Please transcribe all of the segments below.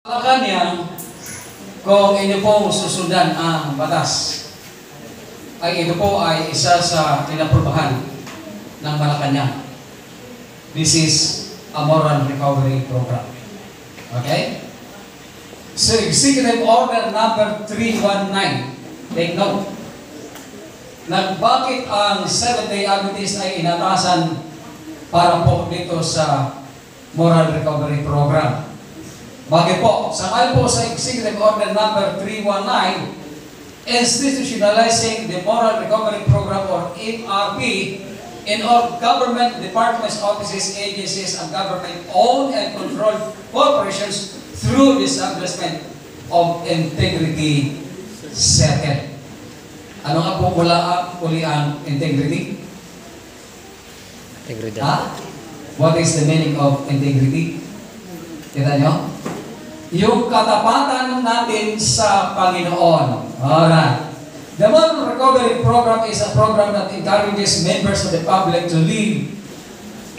Kanya, kung inyo pong susundan ang batas, ay ito po ay isa sa pinaprubahan ng Malacanang. This is a moral recovery program. Okay? So, Executive Order number 319. Take note. Bakit ang Seventh-day Adventist ay inatasan para po dito sa moral recovery program? Bakit po? Sangayon po sa Executive Order number 319, institutionalizing the Moral Recovery Program or MRP in all government departments, offices, agencies, and government-owned and controlled corporations through the establishment of integrity circle. Ano nga po muli ang integrity? Integridad. What is the meaning of integrity? Kita nyo? Yung katapatan natin sa Panginoon. Alright. The Moral Recovery Program is a program that encourages members of the public to live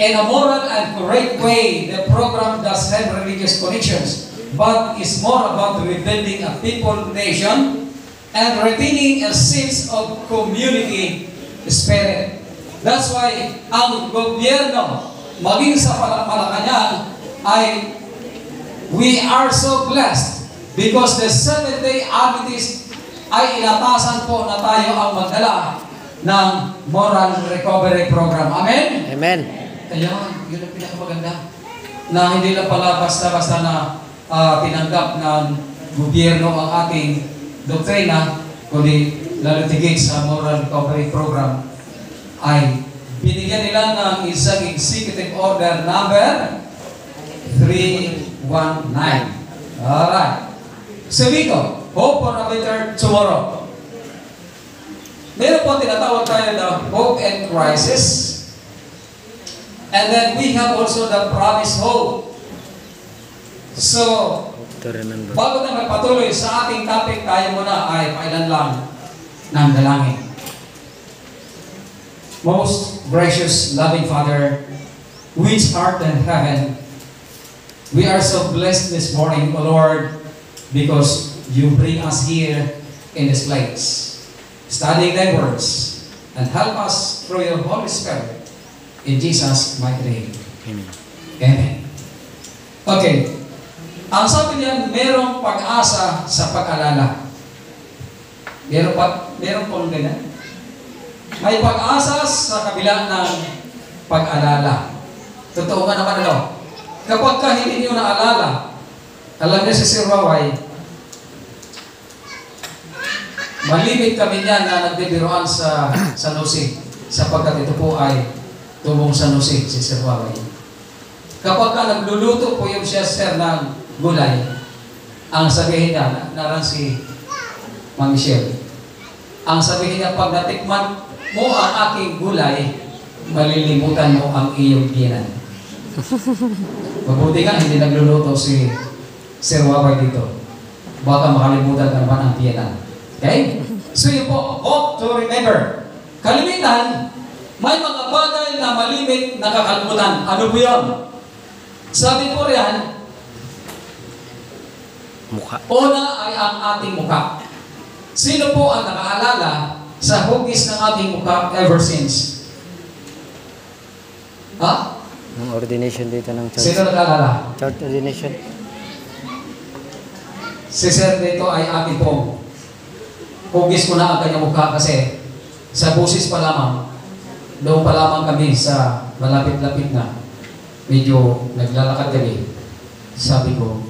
in a moral and correct way. The program does have religious connections, but is more about rebuilding a people nation and retaining a sense of community spirit. That's why ang gobyerno, maging sa Malacanang, ay we are so blessed because the Seventh-day Adventist ay inatasan po na tayo ang magdala ng Moral Recovery Program. Amen? Amen. Ayan, yun ang pinakamaganda. Na hindi lang pala basta-basta na tinanggap ng gobyerno ang ating doktrina, kundi lalo tigit sa Moral Recovery Program, ay binigyan nila ng isang Executive Order number 319. Alright. So dito, hope for a better tomorrow. Meron po tinatawag tayo na hope and crisis. And then we have also the promised hope. So, bago na magpatuloy sa ating topic, tayo muna ay pailan lang ng dalangin. Most gracious, loving Father, which art in heaven, we are so blessed this morning, O Lord, because you bring us here in this place, studying thy words, and help us through your Holy Spirit. In Jesus' mighty name. Amen. Amen. Okay. Ang sabi niyan, merong pag-asa sa pag-alala. Meron pong ganyan. May pag-asa sa kabila ng pag-alala. Totoo nga naman ano? Kapag ka hindi nyo naalala, alam niyo si Sir Waway, malimit kami niyan na nagbibiroan sa San Jose, sapagkat ito po ay tubong San Jose, si Sir Waway. Kapag ka nagluluto po yung siya, Sir, ng gulay, ang sabihin niya, naran si Ma'am Michelle, ang sabihin niya, pag natikman mo ang aking gulay, malilimutan mo ang iyong biyanan. Mabuti nga, hindi nagluluto si Sir Waway dito. Baka makalimutan ka naman ang biyanan. Okay? So yun po, hope to remember. Kalimitan, may mga bagay na malimit nakakalimutan. Ano po yun? Sabi po riyan, Mukha. una ay ang ating mukha. Sino po ang nakaalala sa hugis ng ating mukha ever since? Ha? Ang ordination dito ng church. Sino nakaalala? Church ordination. Si Sir dito ay ating pong hugis ko na ang kanyang mukha kasi sa busis pa lamang, doon pa lamang kami sa malapit-lapit na, medyo naglalakad kami. Sabi ko,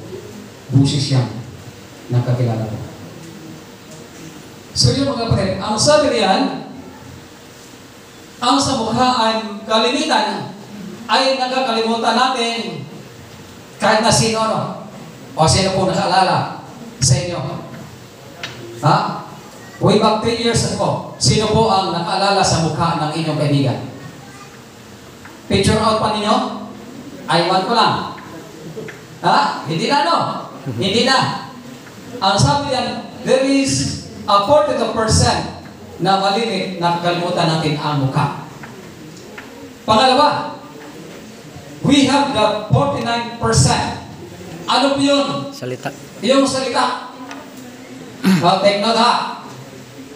busis yan ng kakilala ko. So yun mga kapatid, ang sabi riyan, ang sa mukha ay kalimitan ay nakakalimutan natin kahit na sino no? O sino po nakaalala sa inyo? Ha? Way back 3 years ago, sino po ang nakaalala sa mukha ng inyong kaibigan? Picture out pa ninyo? Iwan ko lang. Ha? Hindi na no? Hindi na. Ang sabi yan, there is a 42% na malimit na kakalimutan natin ang mukha. Pangalawa, we have the 49% Ano po yun? Salita. Yung salita. Take note ha.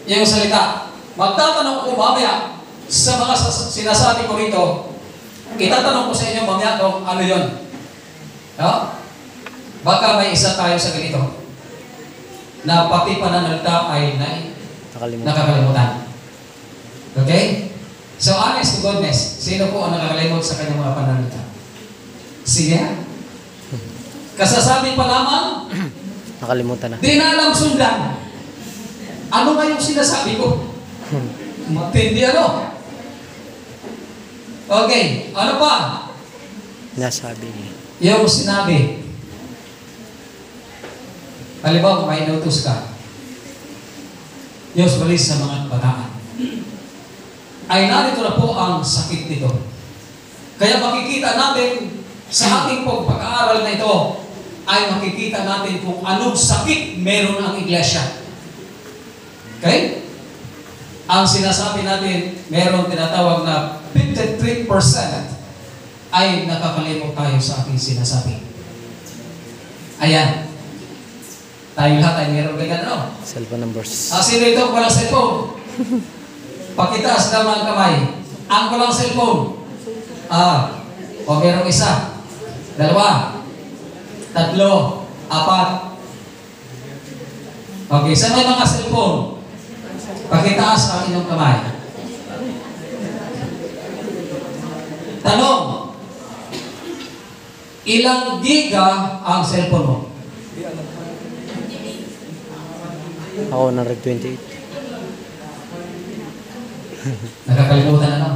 Yung salita. Magtatanong ko mamaya sa mga sinasabi ko rito. Itatanong ko sa inyo mamaya kung ano yun. No? Baka may isa tayo sa ganito na pati pananalita ay nakakalimutan. Okay? So, honest to goodness, sino po ang nakakalimot sa kanyang mga pananalita? Sige. Kasasabi pa lamang, Nakalimutan na. di na alam sundan. Ano ba yung sinasabi ko? Matindi ano? Okay, ano pa? Nasabi. Yung sinabi. Halimbawa, kung may inutos ka, Diyos balis sa mga kabataan. Ay narito na po ang sakit nito. Kaya makikita natin sa ating pag-aaral na ito, ay makikita natin kung anong sakit meron ang iglesia. Okay? Ang sinasabi natin, meron tinatawag na 53% ay nakakalimot tayo sa ating sinasabi. Ayan. Tayo lahat ay meron ganyan, ano? Cellphone numbers. Sino ito walang cellphone? Pakitaas lang ang kamay. Ang walang cellphone. O merong isa. 2. 3. 4. Okay, sa may mga cellphone, pakitaas ang inyong kamay. Tanong, ilang giga ang cellphone mo? Ako 128. Nakakalimutan na lang.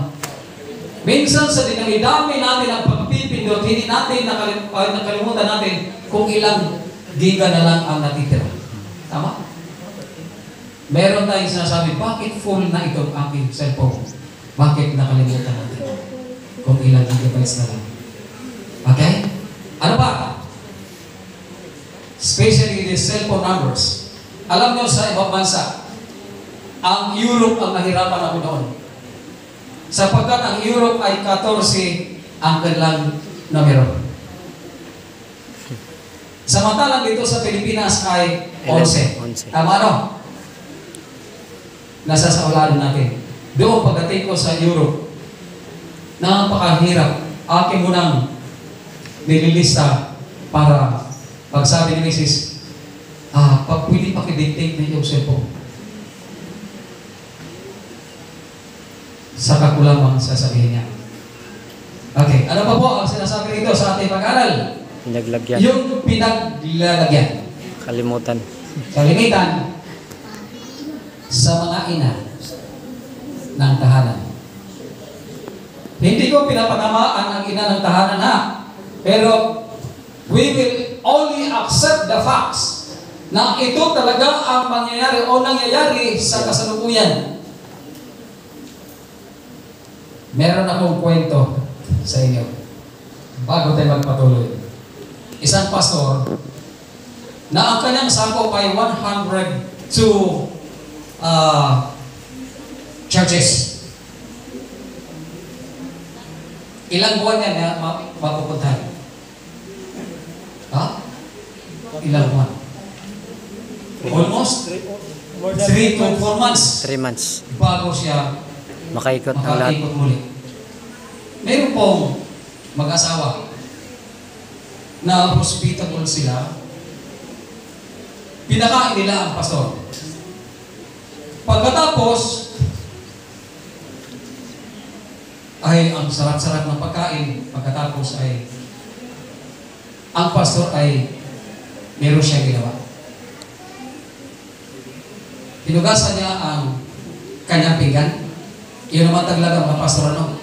Minsan sa dinami-dami natin ang pagpipindot, hindi natin nakalimutan natin kung ilang giga na lang ang natitira. Tama? Meron tayong sinasabi, bakit full na itong aking cellphone? Bakit nakalimutan natin kung ilang gigabytes na lang? Okay? Ano ba? Especially the cellphone numbers. Alam nyo sa ibang bansa, ang Europe ang nahirapan ako noon. Sapagkat ang Europe ay 14 ang kanilang numero. Samantalang dito sa Pilipinas ay 11. Tama no? Nasa sa ulalan natin. Doon pagdating ko sa Europe, napakahirap. Akin mo nang nililista para pagsabi ni Mrs. Pag pwede pakidictate na yung cellphone. Saka ko lamang sasabihin niya. Okay, ano pa po ang sinasabi rito sa ating pag-aral? Pinaglagyan. Yung pinaglalagyan. Kalimutan. Kalimitan sa mga ina ng tahanan. Hindi ko pinapatamaan ang ina ng tahanan ha. Pero we will only accept the facts na ito talaga ang mangyayari o nangyayari sa kasalukuyan. Meron akong kwento sa inyo bago tayo magpatuloy. Isang pastor na ang kanyang sakop ay 102 churches. Ilang buwan yan na mapupuntahan? Ilang buwan? Almost 3 to 4 months 3 months. bago siya Makaikot ang lahat. makaikot muli. Meron pong mag-asawa na hospitable sila. Pinakain nila ang pastor. Pagkatapos ay ang sarap-sarap ng pagkain. Pagkatapos ay ang pastor ay meron siyang ginawa. Hinugasan niya ang kanyang pinggan. Yun naman talaga mga pastor, ano?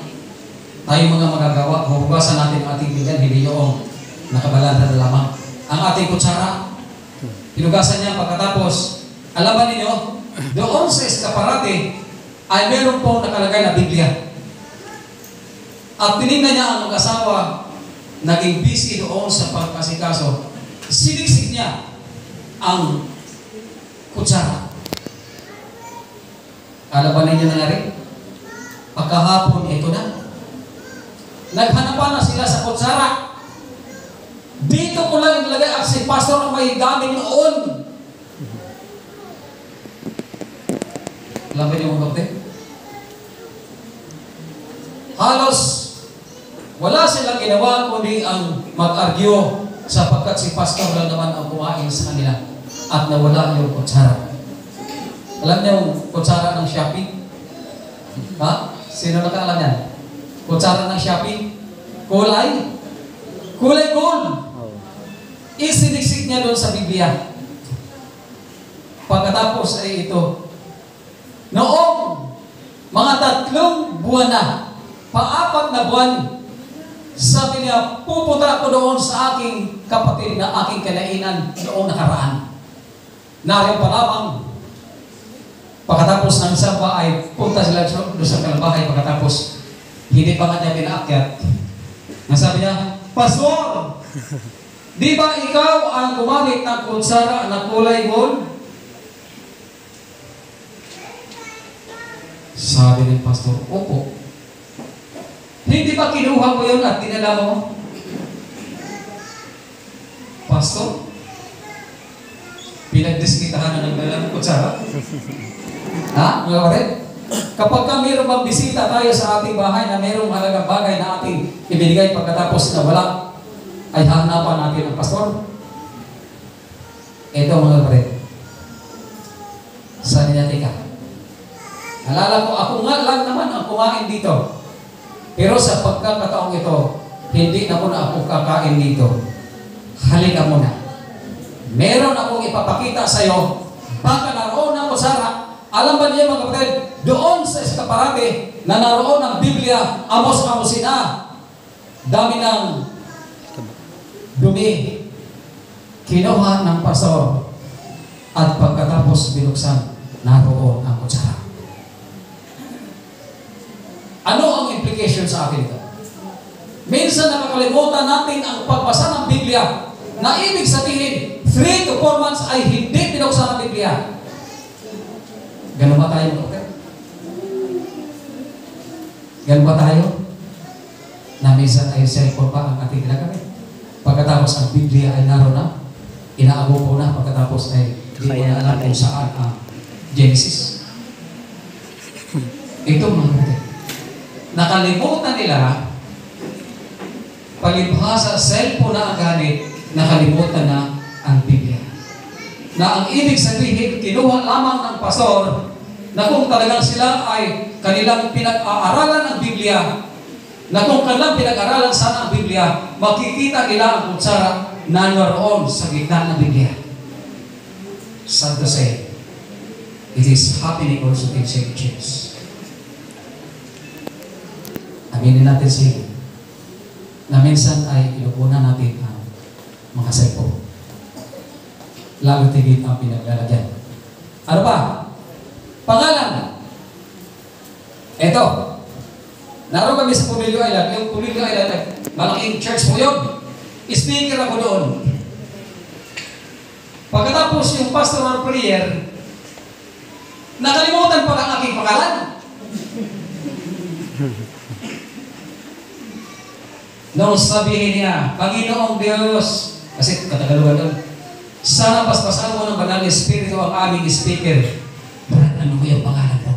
Tayo mga magagawa, huhugasan natin ang ating pinggan, hindi yung nakabalada na lamang. Ang ating kutsara, hinugasan niya pagkatapos, alam ba ninyo, doon sa eskaparate ay meron pong nakalagay na Biblia. At tinignan niya ang mag-asawa, naging busy doon sa pagkasikaso, siniksik niya ang kutsara. Alam ba ninyo nangyari? Pagkahapon, ito na. Naghanapan na sila sa kutsara. Dito ko lang ilagay at si pastor ang may gamit noon. Alam ba niyo mga kapatid? Halos wala silang ginawa kundi ang mag-argue sapagkat si pastor lang naman ang kumain sa kanila at nawala yung kutsara. Alam niyo yung kutsara ng Shopee? Ha? Sino nakaalam yan? Kutsara ng Shopee? Kulay? Kulay gold! Oh. Isiniksik niya doon sa Biblia. Pagkatapos ay ito. Noong mga 3 buwan na, pa-4 na buwan, sabi niya, pupunta ako doon sa aking kapatid na aking kinainan noong nakaraan. Nariyan pa lamang. Pagkatapos ng isang ba ay punta sila doon sa kalabahay. Pagkatapos, hindi pa nga niya pinaakyat. Nasabi niya, Pastor, di ba ikaw ang gumamit ng kutsara na kulay gold? Sabi ng pastor, opo. Hindi ba kinuha mo yun at dinala mo? Pastor, pinagdiskitahan na nagdala ng kutsara? Ha? Mga kapatid? Kapag ka mayroong magbisita tayo sa ating bahay na mayroong halagang bagay na ating ibinigay pagkatapos na wala, ay hanapan natin ang pastor. Ito mga kapatid. Sabi niya, teka. Alala ko, ako nga lang naman ang kumain dito. Pero sa pagkakataong ito, hindi na muna ako kakain dito. Halika muna. Meron akong ipapakita sa iyo. Baka naroon ang kutsara. Alam ba niya mga kapatid, doon sa eskaparate na naroon ang Biblia, amos-amosin na. Dami ng dumi. Kinuha ng pastor. At pagkatapos binuksan, naroon ang kutsara. Ano ang implication sa akin ito? Minsan nakakalimutan natin ang pagbasa ng Biblia na ibig sabihin 3 to 4 months ay hindi binuksan ang Biblia. Ganun ba tayo? Ganun ba tayo? Na minsan ay cellphone pa ang ating ginagamit. Pagkatapos ang Biblia ay naroon na, inaabo po na, pagkatapos ay di mo na alam kung saan ang Genesis. Ito mga kapatid. Nakalimutan nila, palibhasa cellphone na ang gamit, nakalimutan na ang Biblia. Na ang ibig sabihin, kinuha lamang ng pastor na kung talagang sila ay kanilang pinag-aaralan ng Biblia, na kung kanilang pinag-aaralan sana ang Biblia, makikita nila ang kutsara na naroon sa gitna ng Biblia. Sad to say, it is happening also in St. James. Aminin natin siya na minsan ay ilupunan natin ang mga cellphone. Lalo tigit ang pinaglalagyan. Ano pa? Pangalan. Ito. Naroon kami sa Pumilio Island. Yung Pumilio Island, malaking church po yun. Speaker ako doon. Pagkatapos yung pastoral prayer, nakalimutan pa ang aking pangalan. Nung sabihin niya, Panginoong Diyos, kasi katagalugan doon, sana paspasan mo ng banal na Espiritu ang aming speaker. Brad, ano ko yung pangalan mo?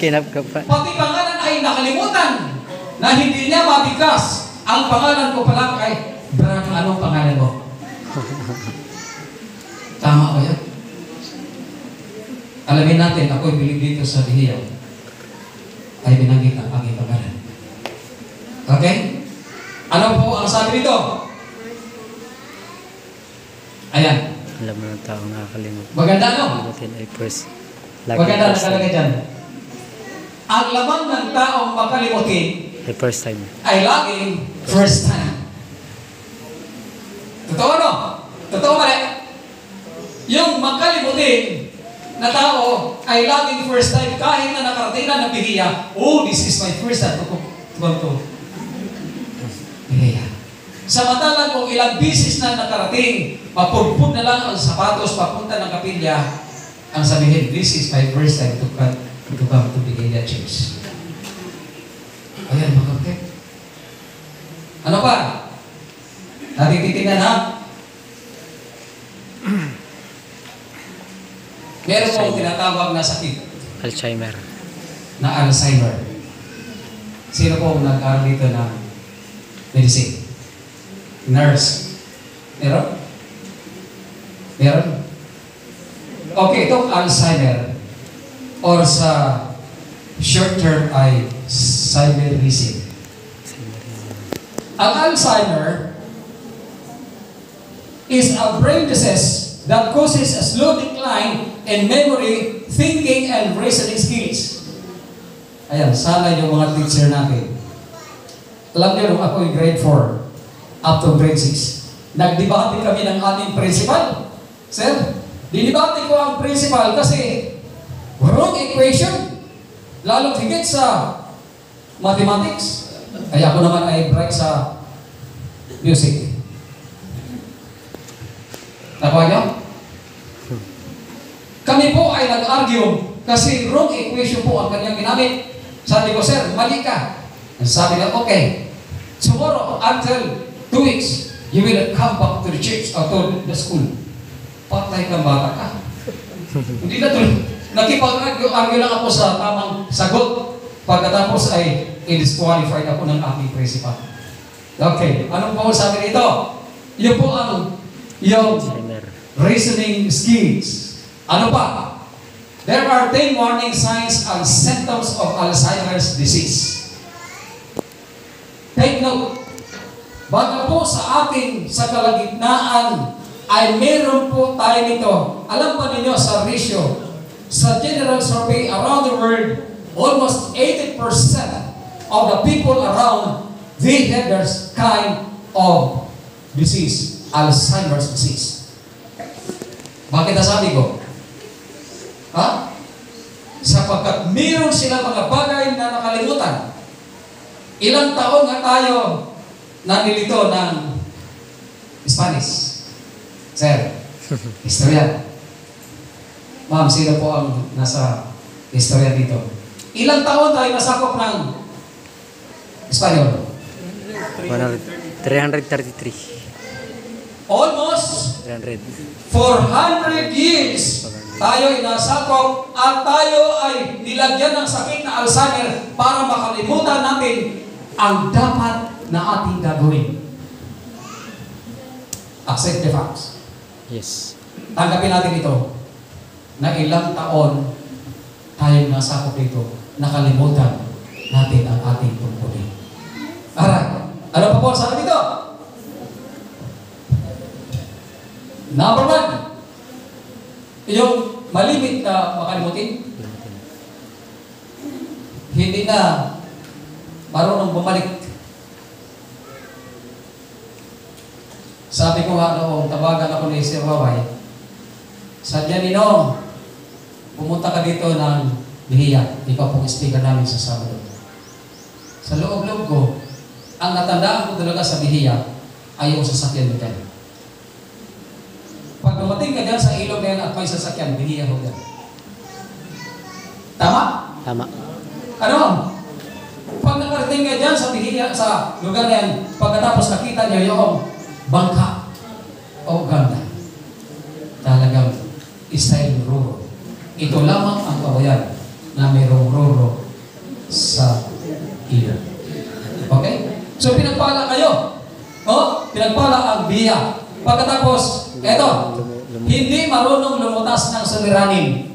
Kinap ka pa. Pati pangalan ay nakalimutan na hindi niya mabigkas. Ang pangalan ko pala kay Brad, anong pangalan mo? Tama ba yan? Alamin natin, ako'y bilib dito sa Dihiyaw ay binanggit ang aking pangalan. Okay? Ano po ang sabi nito? Ayan. Alam mo ng tao nakakalimutan. Maganda, no? Limutin ay first. Maganda nakalagay dyan. Ang lamang ng taong makalimutin The first time. ay laging first time. Totoo, no? Totoo mali? Yung makalimutin na tao ay laging first time kahit na nakarating na ng Bihiya. Oh, this is my first time. Ito. Bihiya. Samantalang kung ilang bisis na nakarating, mapugpud na lang ang sapatos papunta ng kapilya, ang sabihin, this is my first time to come to Bihiya Church. Ayan, mga kapatid. Ano pa? Natititingnan ha? Meron pong tinatawag na sakit Alzheimer. na Alzheimer. Sino pong nag-aaral dito ng medicine? Nurse. Meron? Meron? Okay, itong Alzheimer or sa short term ay Alzheimerism. Ang Alzheimer is a brain disease that causes a slow decline in memory, thinking, and reasoning skills. Ayan, sana yung mga teacher natin. Alam niyo, nung ako yung grade 4 up to grade 6, nagdebate kami ng ating principal. Sir, dinibate ko ang principal kasi wrong equation. Lalong higit sa mathematics. Kaya ako naman ay bright sa music. Nakuha niyo? Kami po ay nag-argue kasi wrong equation po ang kanyang ginamit. Sabi ko, sir, mali ka. Sabi niya, okay, tomorrow until 2 weeks, you will come back to the church or to the school. Patay kang bata ka. Hindi na tuloy. Nakipag-argue lang ako sa tamang sagot. Pagkatapos ay i-disqualified ako ng aking principal. Okay, anong po sabi nito? Yun po ang yung reasoning skills. Ano pa? There are 10 warning signs and symptoms of Alzheimer's disease. Take note. Bago po sa ating sa kalagitnaan ay meron po tayo nito. Alam pa ninyo sa ratio, sa general survey around the world, almost 80% of the people around, they have this kind of disease, Alzheimer's disease. Bakit nasabi ko? Ha? Sapagkat meron sila mga bagay na nakalimutan. Ilang taon nga tayo nanilito ng Spanish. Sir, istorya. Ma'am, sino po ang nasa istorya dito? Ilang taon tayo nasakop ng Espanyol? 333. Almost 300. 400 years tayo ay nasakop at tayo ay nilagyan ng sakit na Alzheimer para makalimutan natin ang dapat na ating gagawin. Accept the facts. Yes. Tanggapin natin ito na ilang taon tayong nasakop dito, nakalimutan natin ang ating tungkulin. Alright. Ano pa po sabi dito? Number 1. Yung malimit na makalimutin, hindi na marunong bumalik. Sabi ko nga noong tawagan ako ni Sir Waway, sadya ninong, pumunta ka dito ng Bihiya, ikaw pong speaker namin sa Sabado. Sa loob-loob ko, ang natandaan ko talaga sa Bihiya ay yung sasakyan mo dyan. Pag dumating ka dyan sa ilog na yan at may sasakyan, Bihiya ho dyan. Tama? Tama. Ano? Pag nakarating ka dyan sa Bihiya, sa lugar na yan, pagkatapos nakita niyo yung bangka o ganda, talagang style ruro. Ito lamang ang kawayan na mayroong ruro sa ilog. Okay? So pinagpala kayo. Oh, pinagpala ang Bihiya. Pagkatapos, eto, hindi marunong lumutas ng suliranin.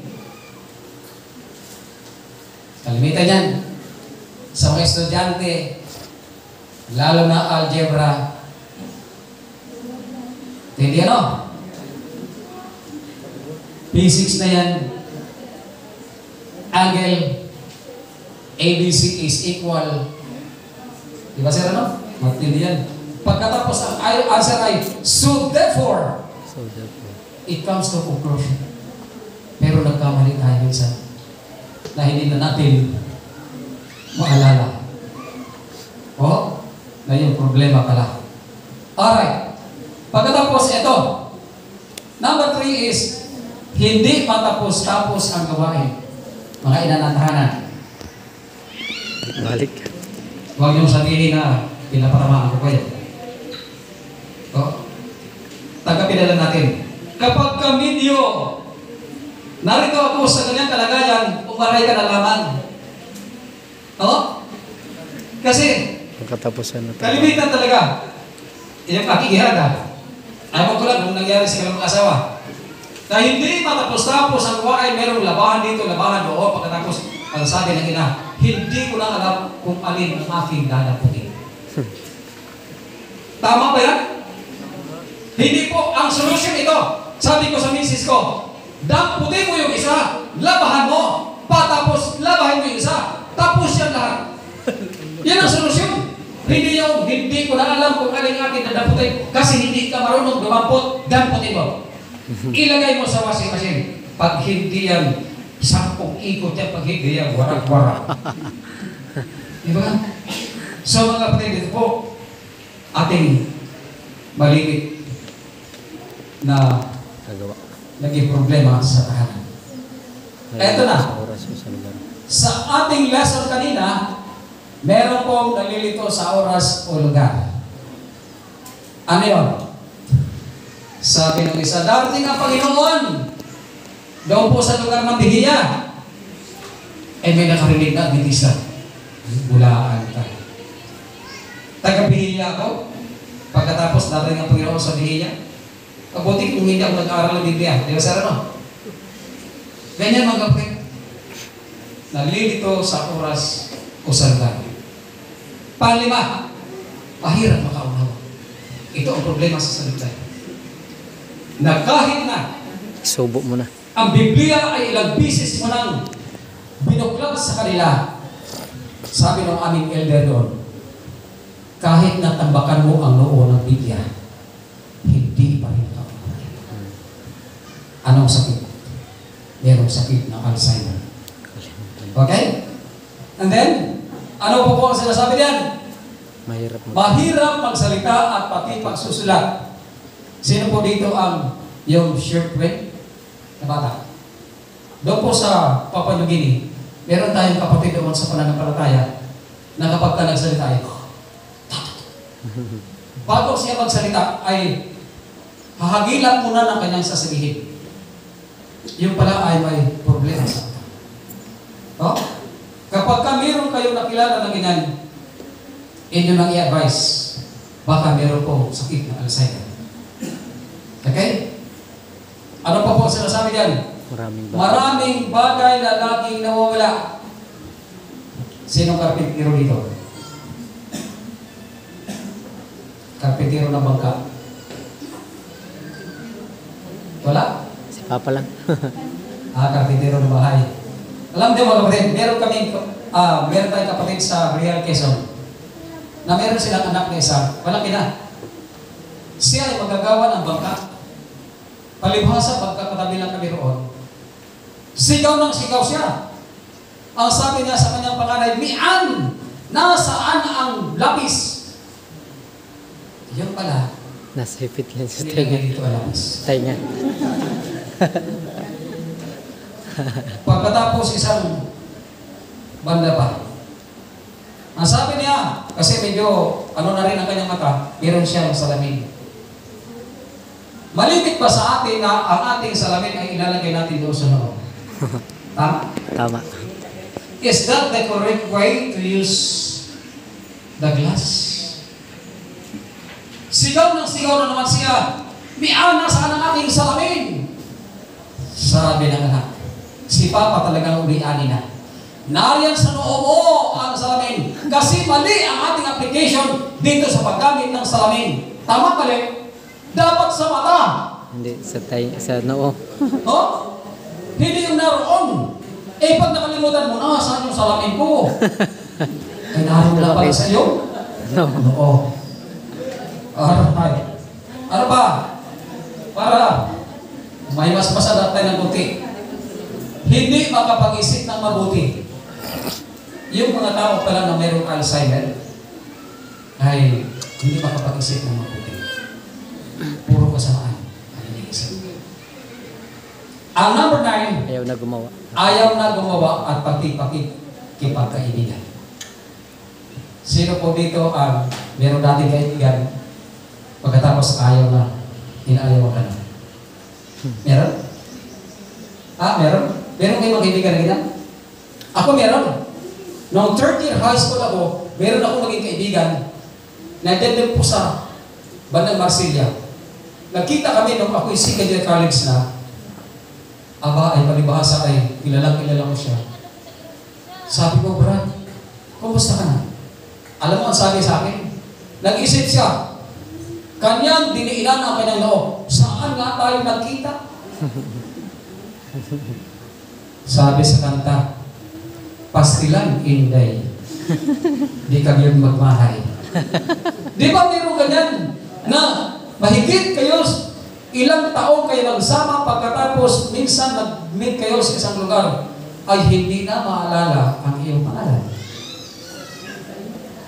Kalimitan yan. Sa mga estudyante, lalo na algebra, hindi ano? Physics na yan. Angle ABC is equal. Diba sir ano? Matindi yan. Pagkatapos ang answer ay, so therefore, it comes to conclusion. Pero nagkamali tayo minsan na hindi na natin maalala. O, na yung problema pala. Alright. Pagkatapos, ito. Number 3 is, hindi matapos-tapos ang gawain. Mga inanatahanan. Balik. Huwag niyong sabihin na pinapatamaan ko kayo. Oh, tagapin na lang natin. Kapag medyo narito ako sa kanyang kalagayan, umaray ka na lamang. Oh? Kasi, Pagkatapusan na tayo. kalimitan talaga. Yung pakikihada. Ayaw ko lang nung nangyari sa kanilang asawa. Na hindi matapos-tapos ang waay, merong labahan dito, labahan doon, pagkatapos ang sabi ng ina, hindi ko lang alam kung alin ang aking dadaputin. Tama ba yan? Hindi po, ang solusyon ito, sabi ko sa misis ko, damputin mo yung isa, labahan mo, patapos labahan mo yung isa, tapos yan lahat. Yan ang solusyon. Hindi yung, hindi ko na alam kung alin ang aking dadaputin, kasi hindi ka marunong dumampot, damputin mo. Ilagay mo sa washing machine. Pag hindi yan, 10 ikot yan, pag hindi yan, warak-warak. Diba? So mga kapatid, dito po, ating malimit na Nagawa. naging problema sa tahanan. Eto na. Sa oras mo sa lugar. Sa ating lesson kanina, meron pong nalilito sa oras o lugar. Ano yun? Sabi ng isa, darating ang Panginoon doon po sa lugar ng Bihiya. Eh may nakarinig na Adventista. Bulaan tayo. Taga-Bihiya ako. Pagkatapos darating ang Panginoon sa Bihiya. Kabuti kung hindi ako nag-aaral ng Biblia. Di ba sir ano? Ganyan mga kapatid. Nalilito sa oras o sa lugar. Panglima, mahirap makaunawa. Ito ang problema sa salita. Na kahit na Subo mo na. ang Biblia ay ilang bisis mo nang binuklat sa kanila, sabi ng aming elder doon, kahit natambakan mo ang noo ng Biblia, hindi pa rin kaunawa. Anong sakit? Merong sakit ng Alzheimer. Okay? And then, ano po ang sinasabi diyan? Mahirap mo. Mahirap magsalita at pati pagsusulat. Sino po dito ang yung shirt print na bata? Doon po sa Papua New Guinea, meron tayong kapatid doon sa pananampalataya na kapag ka nagsalita ay bago siya magsalita ay hahagilan muna ng kanyang sasabihin. Yung pala ay may problema sa ito. No? Kapag ka meron kayong nakilala na ganyan, inyo nang i-advise, baka meron po sakit ng Alzheimer. Okay? Ano pa po ang sinasabi diyan? Maraming bagay na laging nawawala. Sinong karpintero dito? Karpintero ng bangka. Wala? Si Papa lang. Karpintero ng bahay. Alam niyo mga kapatid, meron tayong kapatid sa Real Quezon na meron silang anak na isa, malaki na. Siya ay magagawa ng bangka. Palibhasa, pagkakatabi lang kami roon, sigaw ng sigaw siya. Ang sabi niya sa kanyang panganay, Mian! Nasaan ang lapis? Yan pala. Nasa hipit yan sa Hindi lang tenga. dito ang lapis. Tenga. Pagkatapos isang banda pa. Ang sabi niya, kasi medyo ano na rin ang kanyang mata, meron siyang salamin. Malimit ba sa atin na ang ating salamin ay ilalagay natin doon sa loob? Tama? Tama. Is that the correct way to use the glass? Sigaw ng sigaw na naman siya, Mian, nasaan ang aking salamin? Sabi ng anak, si Papa talagang uliani na. Nariyan sa noo mo ang salamin. Kasi mali ang ating application dito sa paggamit ng salamin. Tama mali? Dapat sa mata. Hindi, sa noo. Oh? Hindi yung naroon. Eh, pag nakalimutan mo na, saan yung salamin ko? Ay, naroon na pala sa iyo? No. Oo. Alright. Ano ba? Para may mas masadat tayo ng kunti. Hindi makapag-isip ng mabuti. Yung mga tao pala na mayroong Alzheimer ay hindi makapag-isip ng mabuti. Puro kasamaan ang iniisip. Ang number 9, Ayaw na gumawa. ayaw na gumawa at pagkipagkaibigan. Sino po dito ang meron dating kaibigan? Pagkatapos ayaw na, inaayaw ka na. Meron? Meron? Meron kayo magkaibigan na ganyan? Ako meron. Noong third year high school ako, meron ako maging kaibigan na din po sa bandang Marsilia. Nagkita kami nung ako'y second year college na, ay palibhasa ay kilala ko siya. Sabi ko, Brad, kumusta ka na? Alam mo ang sabi sa akin? Nag-isip siya, kanyang diniinan ang kanyang loob. Saan nga tayo nagkita? Sabi sa kanta, pastilan, inday. Di kami yung magmahay. Di ba meron ganyan na mahigit kayo, ilang taong kayo nagsama pagkatapos minsan nag-meet kayo sa isang lugar ay hindi na maalala ang iyong pangalan.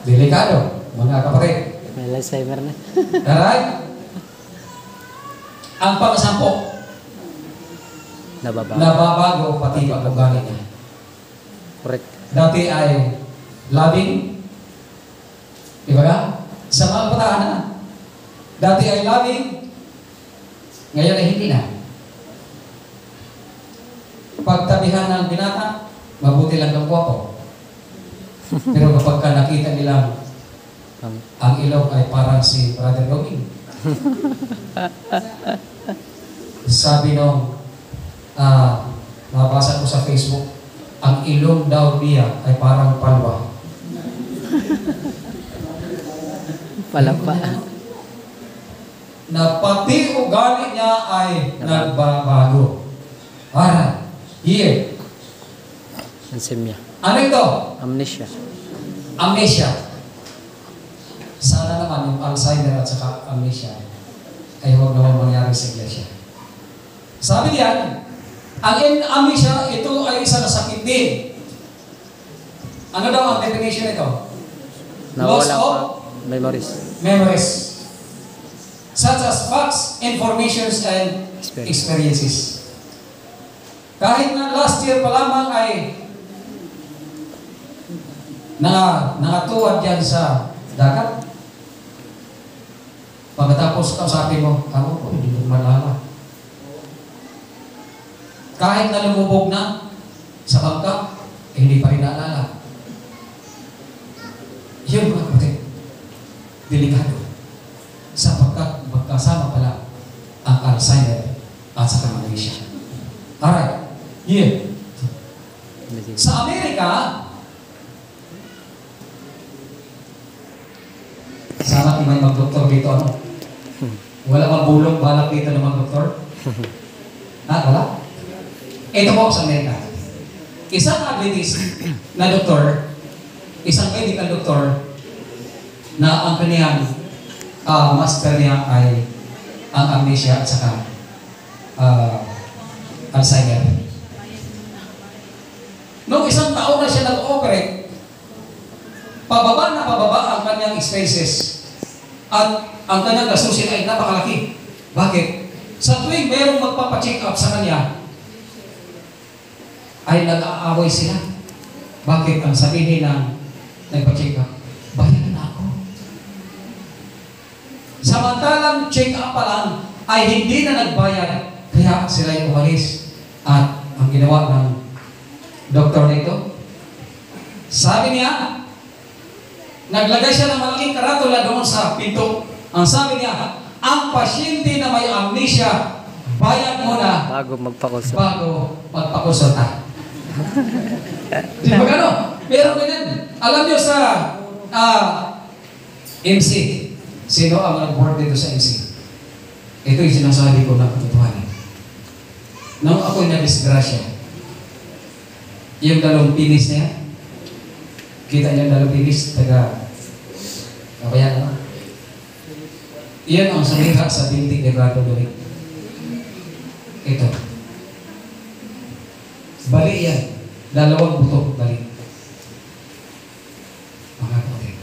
Delikado, mga kapatid. May Alzheimer na. Alright? Ang pang-sampo, nababago pati pag-ugali niya. Correct. Dati ay loving, di ba ka? Sa mga kabataan na. Dati ay loving, ngayon ay hindi na. Pagtabihan ng binata, mabuti lang ng guwapo. Pero kapag ka nakita nila, ang ilong ay parang si Brother Robin. Sabi nung, nabasa ko sa Facebook, ang ilong daw niya ay parang palwa. Palapa. Na pati ugali niya ay nagbabago. Para, here. Ansemia. Ano ito? Amnesia. Amnesia. Sana naman yung Alzheimer at saka amnesia ay huwag naman mangyari sa iglesia. Sabi diyan, ang amnesia, ito ay isa na sakit din. Ano daw ang definition nito? Loss Nawala of pa. Memories. memories. Such as facts, informations, and experiences. Kahit na last year pa lamang ay nangatuwad yan sa dagat. Pagkatapos kausapin mo, ako po, hindi mo malala. Kahit na lumubog na sa bangka, hindi pa rin naalala. Yun mga kapatid, delikado. Sapagkat magkasama pala ang Alzheimer at sa amnesia. Alright, yun. Sa Amerika, sana kung may mag-doktor dito, ano? Wala bang bulong balak dito ng mag-doktor? Wala? Ito po sa Amerika. Isang Adventist na doktor, isang medical doktor, na ang kaniyang master niya ay ang amnesia at saka Alzheimer. Noong isang taon na siya nag-operate, pababa na pababa ang kanyang expenses at ang kanyang gastusin ay napakalaki. Bakit? Sa tuwing mayroong magpapacheck up sa kanya, ay nag-aaway sila. Bakit? Ang sabihin ng nagpa-check up, bayan na ako. Samantalang check up pa lang ay hindi na nagbayad, kaya sila ay umalis. At ang ginawa ng doktor nito, sabi niya, naglagay siya ng malaking karatula doon sa pinto. Ang sabi niya, ang pasyente na may amnesia, bayad mo na Bago magpakonsulta. bago magpakonsulta. Di ba gano'n? Pero ganyan. Alam niyo sa MC, sino ang nag-board dito sa MC? Ito yung sinasabi ko na katotohanan. Nung ako'y na-disgrasya, yung dalawang pinis niya, kita niyo yung dalawang pinis, kabayan na. Iyan ang sumira sa binti ni Brado Lurik. Ito. Bali yan. Dalawang buto, bali. Mga kapatid.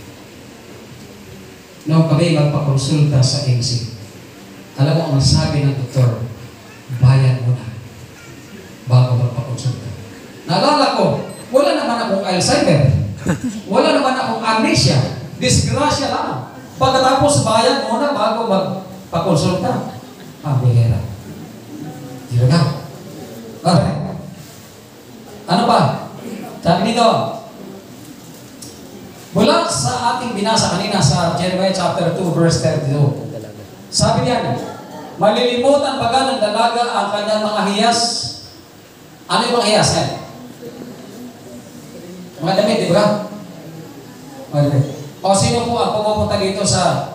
Noong kami magpakonsulta sa MC, alam mo ang sabi ng doktor, bayan mo na bago magpakonsulta. Naalala ko, wala naman akong Alzheimer. Wala naman akong amnesia. Disgrasya lang. Pagkatapos bayad muna bago magpakonsulta. Bihira. Di ba? Okay. Ano pa? Sabi nito, mula sa ating binasa kanina sa Jeremiah chapter 2 verse 32. Sabi niyan, malilimutan baga ng dalaga ang kanyang mga hiyas. Ano yung mga hiyas yan? Mga damit, di ba? Mga damit. O sino po ang pumupunta dito sa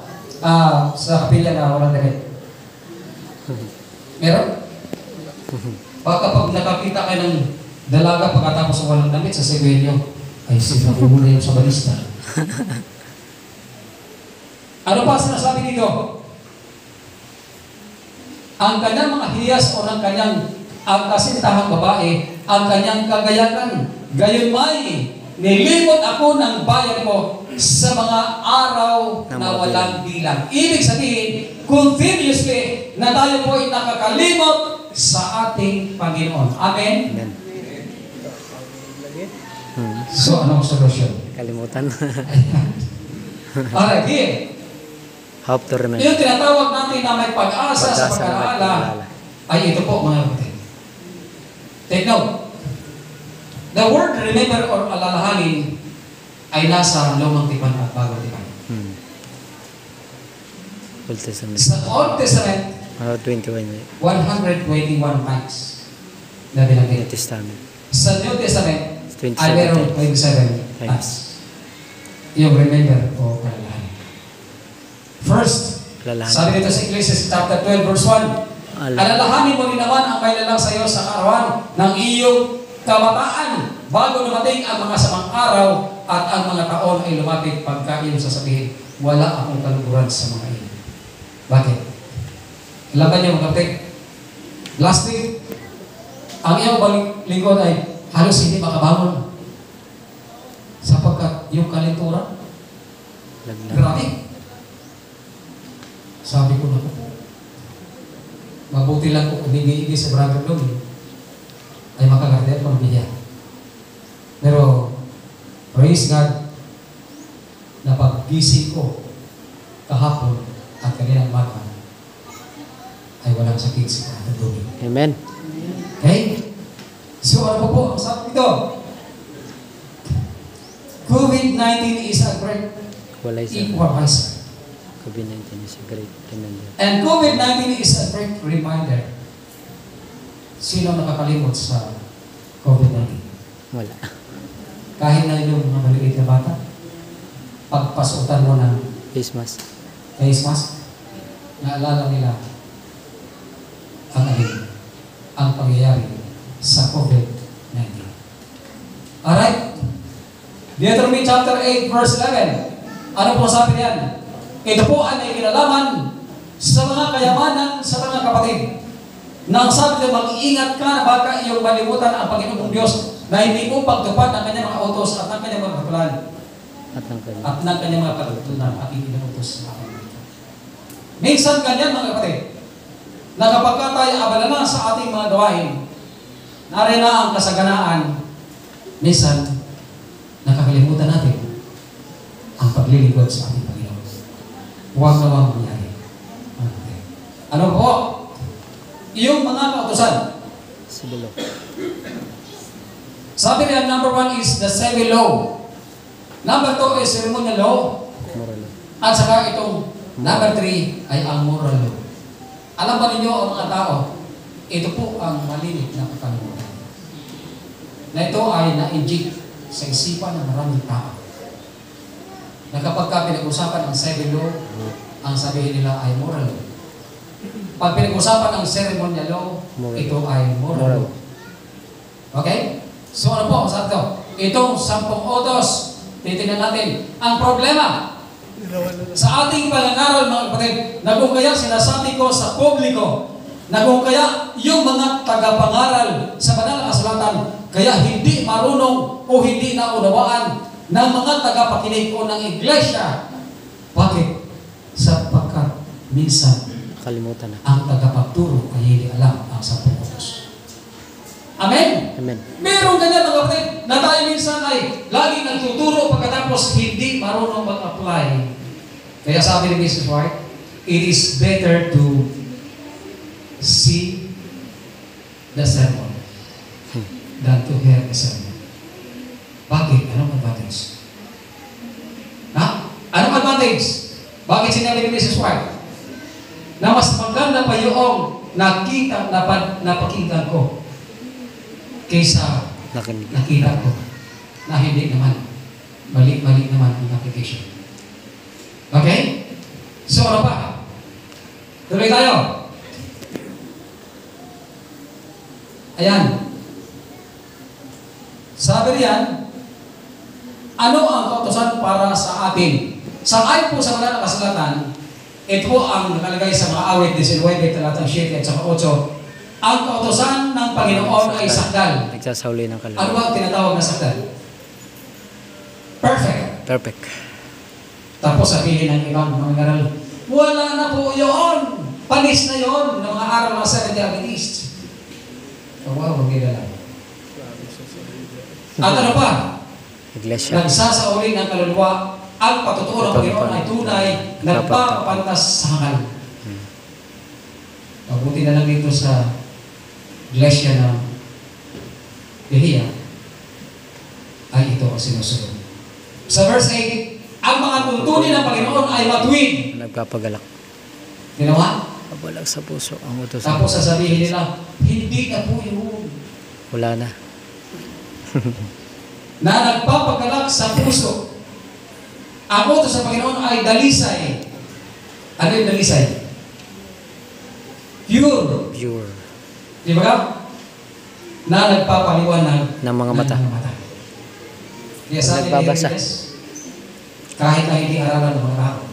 kapilya na walang damit? Meron? Baka pag nakakita kayo ng dalaga pagkatapos ng walang damit sa Sebenyo, ay sino po muna yung sa balista. Ano pa sinasabi dito? Ang kanyang mga hiyas o ng kanyang ang kasintahang babae, ang kanyang kagayakan. Gayon may, nilimot ako ng bayan ko sa mga araw na walang bilang. Ibig sabihin, continuously na tayo po ay nakakalimot sa ating Panginoon. Amen? Amen. So, anong solusyon? Kalimutan. Alright, here. Hope to remember. Yung tinatawag natin na may pag-asa sa pag-aala ay ito po mga kapatid. Take note. The word remember or alalahanin ay nasa Lumang Tipan at Bagong Tipan. Old Testament. Sa Old Testament, 21. 121 times na binanggit. New Testament. Sa New Testament, 27 ay meron 27 times. Yung remember o alalahanin. First, Alalahanin. sabi dito sa Ecclesiastes chapter 12 verse 1, alalahanin mo rin naman ang kailalang sa iyo sa kaarawan ng iyong kabataan bago lumating ang mga samang araw at ang mga taon ay lumapit pagka iyong sasabihin, wala akong kaluguran sa mga iyon. Bakit? Laban niyo mga kapatid. Last week, ang iyong lingkod ay halos hindi makabangon sapagkat yung kalenturan, grabe. Sabi ko na po, mabuti lang kung umigi-igi sa brother doon ay makagarder kung biya. Pero, praise God, na pag-gising ko kahapon at kaninang umaga ay walang sakit si brother doon. Amen. Okay? So, ano po ang sabi dito? COVID-19 is a great equalizer. COVID-19 is a great reminder. And COVID-19 is a great reminder. Sino nakakalimot sa COVID-19? Wala. Kahit na yung mga maliit na bata, pagpasutan mo ng Face mask. face mask, naalala nila ang pangyayari sa COVID-19. Alright? Deuteronomy chapter 8 verse 11. Ano po sabi niyan? Ito po ay may kinalaman sa mga kayamanan sa mga kapatid. Nang sabi niya, mag-iingat ka na baka iyong malimutan ang Panginoong Diyos na hindi mo pagtupad ng kanyang mga utos at ng kanyang mga katulan At ng kanya. at ng kanyang mga katutunan at inuutos sa akin. Minsan ganyan mga kapatid, na kapag tayo abala na sa ating mga gawain, narin na ang kasaganaan, minsan nakakalimutan natin ang paglilingkod sa ating Panginoon. Huwag nawang mangyari. Ano po? Yung mga kautusan. Sibilo. Sabi niya, number 1 is the civil law. Number 2 is ceremonial law. Moral. At saka itong number 3 ay ang moral law. Alam ba ninyo ang mga tao, ito po ang maliit na kakalimutan. Na ito ay na-inject sa isipan ng maraming tao. Na kapag ka pinag-usapan ang civil law, ang sabihin nila ay moral law. Pag pinag-usapan ang ceremonial law, ito ay moral law. Okay? So ano po, sabi ito? Itong 10 utos, titignan natin. Ang problema sa ating pangangaral, mga kapatid, na kung kaya sinasabi ko sa publiko, na kung kaya yung mga tagapangaral sa banal na kasulatan, kaya hindi marunong o hindi naunawaan ng mga tagapakinig o ng iglesia. Bakit? Sapagkat minsan Kalimutan na. ang tagapagturo ay hindi alam ang 10 utos. Amen? Amen. Meron ganyan mga kapatid na tayo minsan ay lagi nagtuturo pagkatapos hindi marunong mag-apply Kaya sabi ni Mrs. White, it is better to see the sermon than to hear the sermon. Bakit? Anong advantage? Ha? Anong advantage? Bakit sinabi ni Mrs. White? Na mas maganda pa yung napakinggan ko kaysa nakita ko na hindi naman. Mali naman ang application. Okay? So ano pa? Tuloy tayo. Ayan. Sabi riyan, ano ang kautusan para sa atin? Sa-ayon po sa mga nakasulatan, ito po ang nakalagay sa mga awit 19, talatang 7 at saka 8. Ang kautusan ng Panginoon ay sakdal. Nagsasauli ng kaluluwa. Ano ba ang tinatawag na sakdal? Perfect. Perfect. Tapos sabihin ng ibang mga ngaral, wala na po yun. Panis na yun ng mga araw ng Seventh-day Adventist. So, wow, hindi na lang. At ano pa? Iglesia. Nagsasauli ng kaluluwa. Ang patutuo ng Panginoon ay tunay, nagpapapantas sa hangal. Mabuti na lang dito sa iglesia ng Behiya ay ito ang sinusunod. Sa verse 8, ang mga tuntunin ng Panginoon ay matuwid. Nagpapagalak. Ginawa? Pabalag sa puso ang utos. Tapos sasabihin nila, hindi na po yun. Wala na. Na nagpapagalak sa puso. Ang utos sa Panginoon ay dalisay. Ano yung dalisay? Pure. Pure. Di ba ka? Na nagpapaliwanag ng mga mata. Kaya sabi ni Herides, kahit na hindi aralan ng mga tao,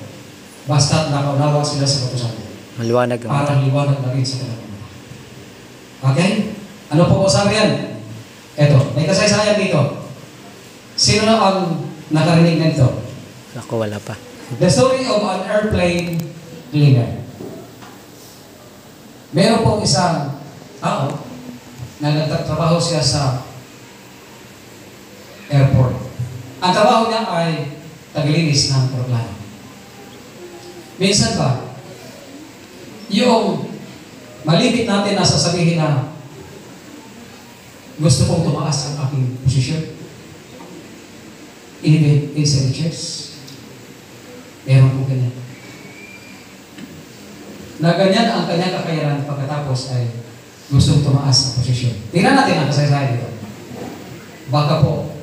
basta't nakaunawa sila sa kautusan. Maliwanag ang mata. Para liwanag na rin sa kanilang mata. Okay? Ano po sabi yan? Eto, may kasaysayan dito. Sino na ang nakarinig nito? Ako wala pa. The story of an airplane cleaner. Meron pong isang tao na nagtatrabaho siya sa airport. Ang trabaho niya ay taglinis ng aeroplano. Minsan ba, yung malibit natin na sasabihin na gusto kong tumaas ang aking posisyon, even inside the church, meron po ganyan. Na ganyan ang kanyang kakayanan pagkatapos ay gustong tumaas ang posisyon. Tingnan natin ang kasaysayan dito. Baka po,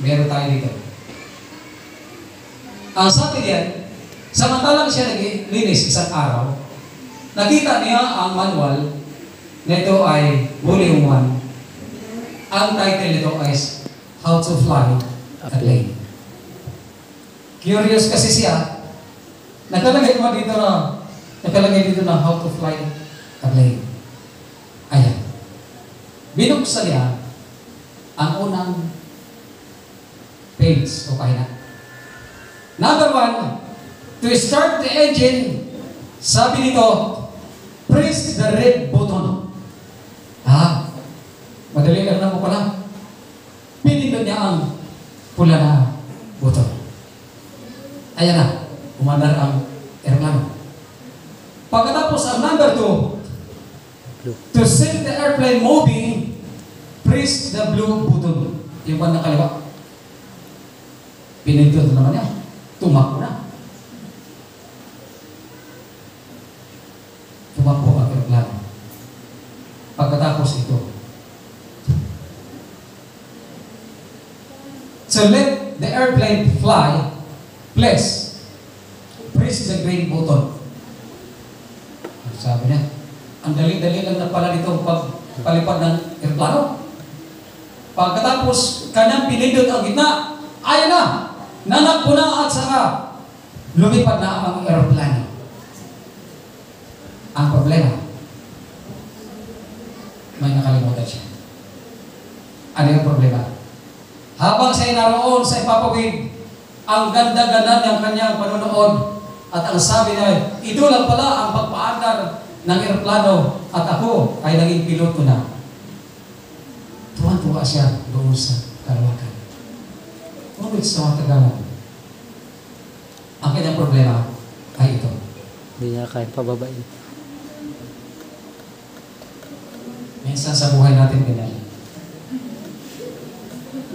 meron tayo dito. Ang sabi diyan, samantalang siya naglinis isang araw, nakita niya ang manual nito ay Volume 1. Ang title nito ay How to Fly a Plane. Curious kasi siya, nakalagay dito na How to Fly a Plane. Ayan. Binuksan niya ang unang page o pahina. Number 1, to start the engine, sabi nito, press the red button. Madali lang na mo pala. Pinindot niya ang pula na button. Ayan na, umandar ang aeroplano. Pagkatapos ang number 2, to set the airplane moving, press the blue button. Yung bandang kaliwa. Pinindot naman niya. Tumakbo na. Tumakbo ang aeroplano. Pagkatapos ito, to let the airplane fly, please press the green button. Sabi niya, ang dali-dali lang na pala dito pagpalipad ng aeroplano. Pagkatapos kanyang pinindot ang gitna, ayan na, nanakbo na at saka lumipad na ang aeroplano. Ang problema, may nakalimutan siya. Ano yung problema? Habang siya naroon sa ipapawid, ang ganda-ganda ng kanyang panunood at ang sabi niya, ito lang pala ang pagpaandar ng aeroplano at ako ay naging piloto na. Tuwan-tuwa siya doon sa kalawakan. Ngunit sa matagalan, Ang kanyang problema ay ito. Hindi niya kaya pababain. Minsan sa buhay natin ganyan.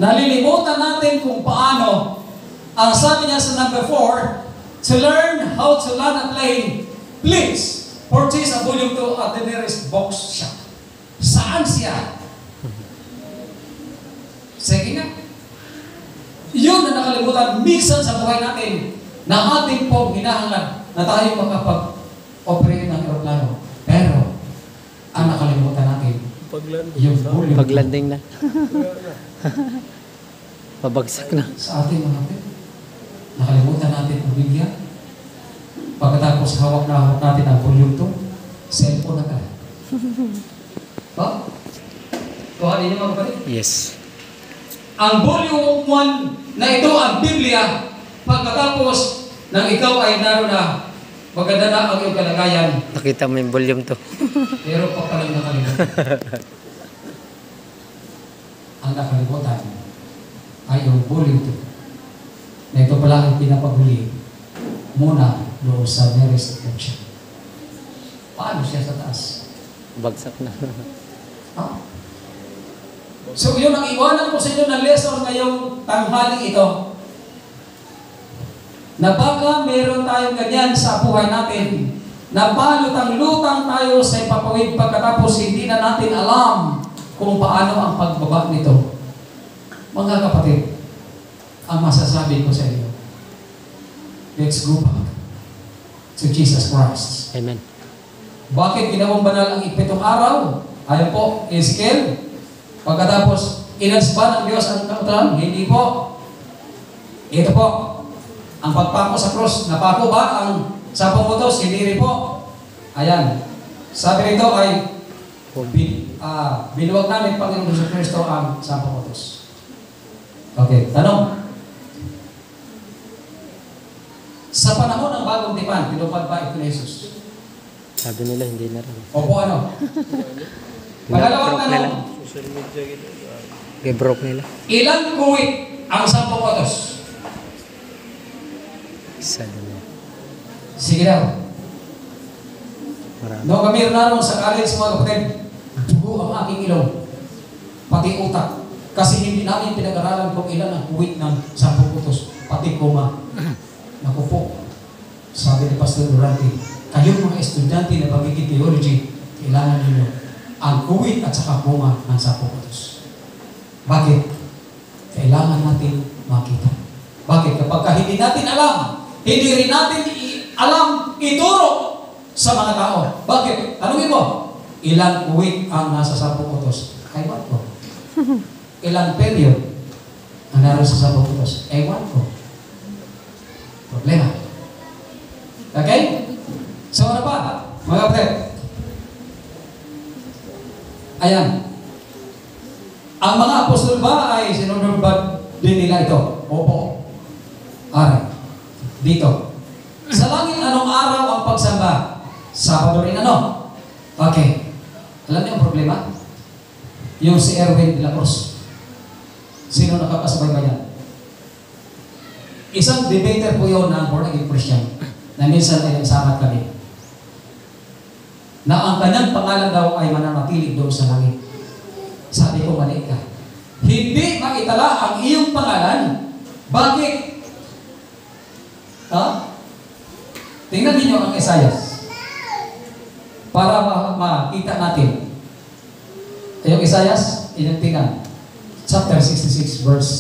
Nalilimutan natin kung paano, ang sabi niya sa number 4, to learn how to land a plane, please purchase a volume 2 at the nearest box shop. Saan siya? Sige nga. Yun na nakalimutan minsan sa buhay natin na ating pong hinahangad na tayo makapag-operate ng aeroplano. Pero, ang nakalimutan natin, yung volume 2. Paglanding na. Pabagsak na. Sa ating mga kapit, nakalimutan natin ang Biblia. Pagkatapos hawak na hawak natin ang volume 2, cellphone na pala. Ba? Kuhanin niyo mga kapatid? Yes. Ang volume 1 na ito ang Biblia, pagkatapos nang ikaw ay naroon na, maganda na ang iyong kalagayan, Nakita mo yung volume to. pero pa palang nakalimutan. Ang nakalimutan ay yung volume 2 na ito pala ang pinapahuli muna doon sa nearest option. Paano siya sa taas? Bagsak na. Ah. So yun ang iwanan ko sa inyo ng lesson ngayong tanghali ito. Na baka meron tayong ganyan sa buhay natin. Na palutang-lutang tayo sa ipapawid pagkatapos hindi na natin alam kung paano ang pagbaba nito. Mga kapatid, ang masasabi ko sa inyo, let's go back to Jesus Christ. Amen. Bakit ginawang banal ang 7 araw? Ayon po, Ezekiel. Pagkatapos, inansba ng Diyos ang kautulan? Hindi po. Ito po, ang pagpako sa krus. Napako ba ang 10 utos? Hindi rin po. Ayan. Sabi nito ay, binuwag namin Panginoon Hesus Kristo ang 10 utos. Okay, tanong. Sa panahon ng bagong tipan, tinupad ba ito ni Jesus? Sabi nila hindi na rin. Opo, ano? Pangalawang tanong. I-broke nila. Ilang kuwit ang 10 utos? Isa din. Sige daw. Marami. No, kami naroon sa college mga kapatid, dugo ang aking ilong, pati utak. Kasi hindi namin pinag-aralan kung ilan ang kuwit ng 10 utos, pati koma. Naku po, sabi ni Pastor Durante, kayong mga estudyante na pagiging theology, kailangan ninyo ang kuwit at saka koma ng 10 utos. Bakit? Kailangan natin makita. Bakit? Kapag hindi natin alam, hindi rin natin alam ituro sa mga tao. Bakit? Tanungin mo, ilang kuwit ang nasa 10 utos? Ewan ko. Ilang period ang naroon sa 10 utos? Ewan ko. Problema. Okay? So ano pa? Mga kapatid. Ayan. Ang mga apostol ba ay sinunod ba din nila ito? Opo. Alright. Dito. Sa langit, anong araw ang pagsamba? Sabado rin ano? Okay. Alam niyo ang problema? Yung si Erwin de la Cruz. Sino nakakasabay ba yan? Isang debater po yun na born-again Christian na minsan ay nagsamat kami. Na ang kanyang pangalan daw ay mananatili doon sa langit. Sabi ko, mali ka. Hindi maitala ang iyong pangalan. Bakit? Ha? Tingnan ninyo ang Isaias. Para makita natin. Yung Isaias, inyong tingnan. Chapter 66, verse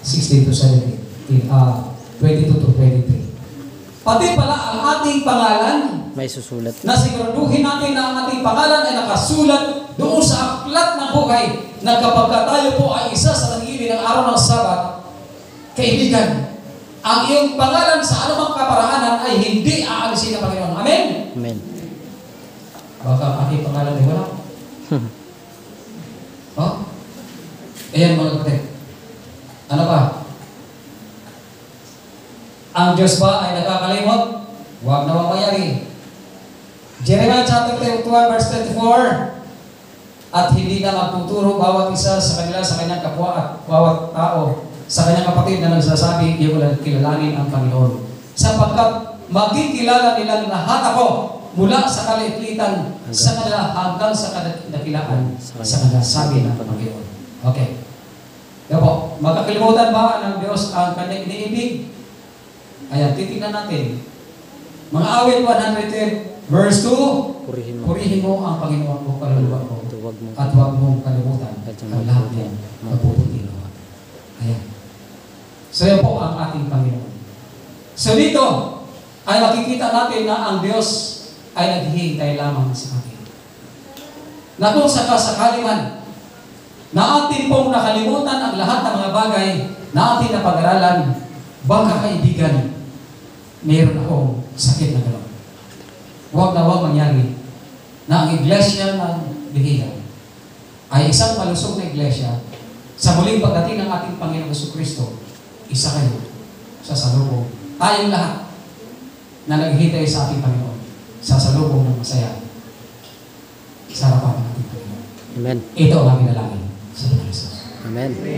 16 to 17. 22 to 23. Pati pala ang ating pangalan, May susulat. na siguraduhin natin na ang ating pangalan ay nakasulat doon sa aklat ng buhay na kapag tayo po ay isa sa nangili ng araw ng Sabat, kaibigan, ang iyong pangalan sa anumang kaparaanan ay hindi aalisin ng Panginoon. Amen? Amen. Baka ang aking pangalan ay wala. Oh? Ayan mga kapatid. Ano pa? Ang Diyos ba ay nakakalimot? Huwag na mangyari. Jeremiah chapter 21 verse 24. At hindi na magtuturo bawat isa sa kanila sa kanyang kapwa at bawat tao sa kanyang kapatid na nagsasabi, kilalanin ang Panginoon. sapagkat makikilala nilang lahat ako mula sa kaliitlitan sa kanila hanggang sa kadakilaan sa kanila, sabi ng Panginoon. Okay. Yan po, magkakalimutan ba ng Diyos ang kanyang iniibig? Ayan, titignan natin. Mga awit 110, verse 2, Purihin mo. purihin mo ang Panginoon mo, kaluluwa mo, Huwag mo. at huwag mong kalimutan At ang lahat ng mabubuti. Ayan. So yan po ang ating Panginoon. So dito, ay makikita natin na ang Diyos ay naghihintay lamang sa atin. Na kung sakasakali man, na atin pong nakalimutan ang lahat ng mga bagay na ating napag-aralan, baka kaibigan, mayroon akong sakit na gano'n. Huwag na huwag mangyari na ang iglesia ng Bihira ay isang malusog na iglesia. Sa muling pagdating ng ating Panginoong Jesucristo, isa kayo sa salubong. Tayong lahat na naghihintay sa ating Panginoon, sa salubong ng masaya sa harapan ng ating Panginoon. Amen. Ito ang aming dalangin sa Panginoon Jesus. Amen.